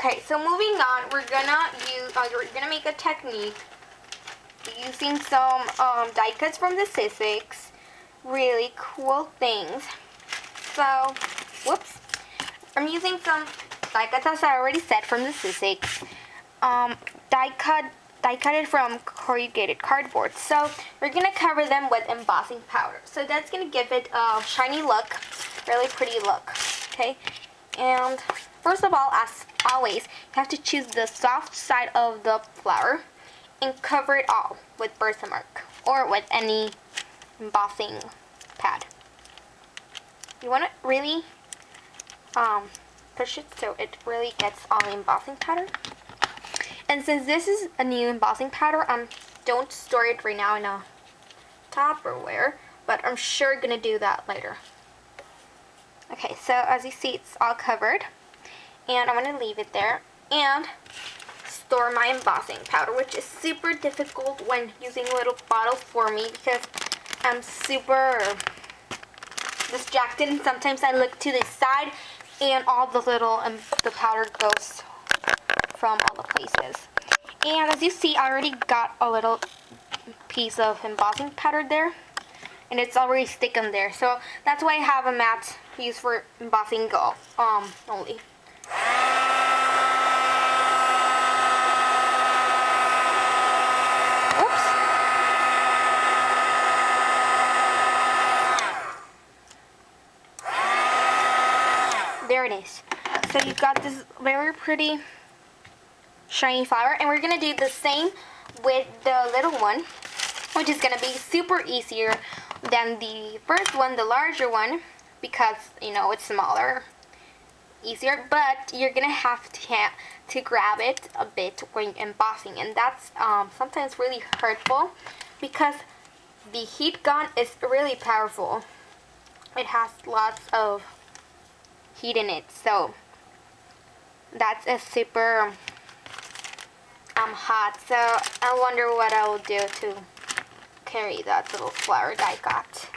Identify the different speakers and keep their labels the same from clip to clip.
Speaker 1: Okay, so moving on, we're gonna make a technique using some die cuts from the Sizzix. Really cool things. So, whoops. I'm using some die cuts, as I already said, from the Sizzix. Die cutted from corrugated cardboard. So we're gonna cover them with embossing powder. So that's gonna give it a shiny look, really pretty look. Okay, and first of all, as always, you have to choose the soft side of the flower and cover it all with Versamark or with any embossing pad. You want to really push it so it really gets all the embossing powder. And since this is a new embossing powder, don't store it right now in a Tupperware, but I'm sure gonna do that later. Okay, so as you see, it's all covered, and I'm gonna leave it there and store my embossing powder, which is super difficult when using a little bottle for me because I'm super distracted, and sometimes I look to the side and all the powder goes from all the places. And as you see, I already got a little piece of embossing powder there, and it's already sticking there. So that's why I have a mat used for embossing only. Oops. There it is. So you got this very pretty shiny flower, and we're gonna do the same with the little one, which is gonna be super easier than the first one, the larger one, because you know it's smaller, easier, but you're gonna have to grab it a bit when embossing, and that's sometimes really hurtful because the heat gun is really powerful. It has lots of heat in it, so that's a super hot. So I wonder what I will do to carry that little flower that I got.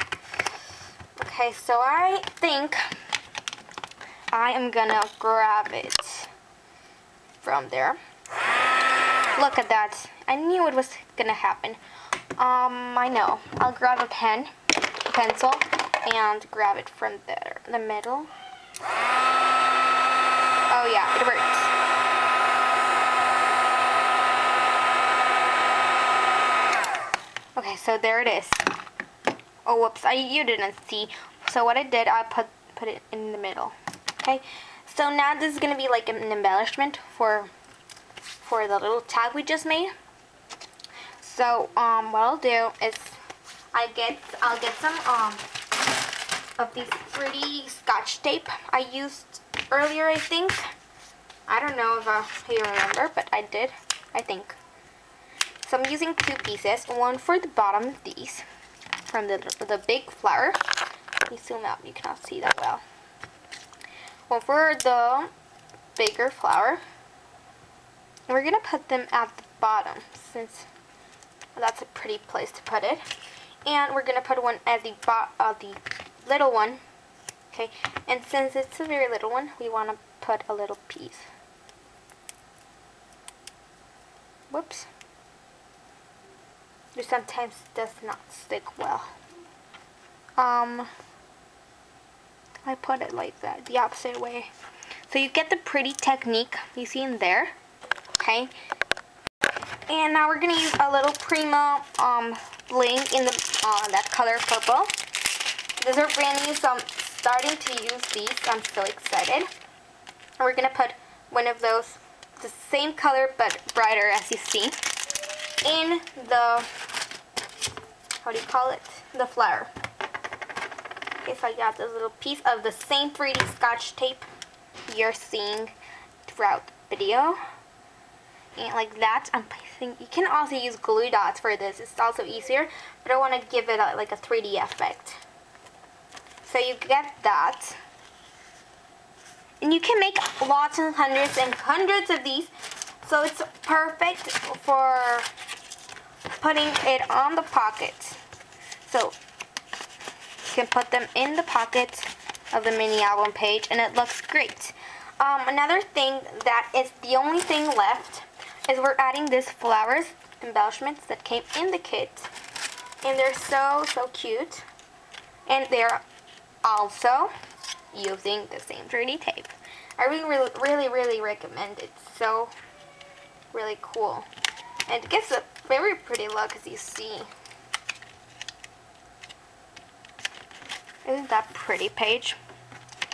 Speaker 1: Okay, so I think I am gonna grab it from there. Look at that. I knew it was gonna happen. I know. I'll grab a pencil, and grab it from there, the middle. Oh yeah, it worked. Okay, so there it is. Oh, whoops, you didn't see. So what I did, I put it in the middle. Okay, so now this is gonna be like an embellishment for the little tag we just made. So what I'll do is I'll get some of these pretty Scotch tape I used earlier, I think. I don't know if you remember, but I did, I think. So I'm using two pieces, one for the bottom of these, from the big flower. Let me zoom out, you cannot see that well. One for the bigger flower. And we're gonna put them at the bottom, since that's a pretty place to put it. And we're gonna put one at the little one. Okay, and since it's a very little one, we wanna put a little piece. Whoops. It sometimes does not stick well. I put it like that, the opposite way. So you get the pretty technique you see in there. Okay. And now we're gonna use a little Prima bling in that color purple. These are brand new, so I'm starting to use these. I'm so excited. And we're gonna put one of those, the same color but brighter, as you see, in the, how do you call it? The flower. Okay, so I got this little piece of the same 3D Scotch tape you're seeing throughout the video. And like that, I'm placing, you can also use glue dots for this. It's also easier, but I want to give it like a 3D effect. So you get that. And you can make lots and hundreds of these. So it's perfect for putting it on the pocket. So you can put them in the pocket of the mini album page, and it looks great. Another thing that is the only thing left is we're adding these flowers embellishments that came in the kit, and they're so cute, and they're also using the same 3D tape. I really recommend it. It's so really cool, and it gives a very pretty look, as you see. Isn't that pretty, Paige?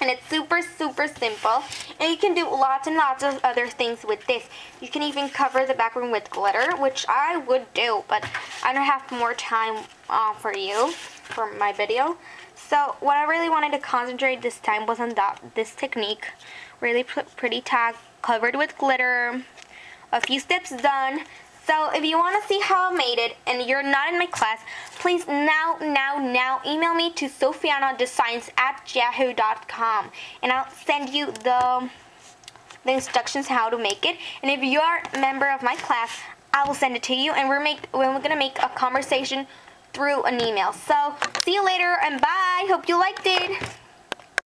Speaker 1: And it's super simple, and you can do lots and lots of other things with this. You can even cover the background with glitter, which I would do, but I don't have more time for my video. So what I really wanted to concentrate this time was on this technique. Really pretty tag covered with glitter. A few steps done. So if you want to see how I made it and you're not in my class, please now email me to sophianadesigns@yahoo.com, and I'll send you the instructions how to make it. And if you are a member of my class, I will send it to you, and we're gonna make a conversation through an email. So see you later, and bye. Hope you liked it.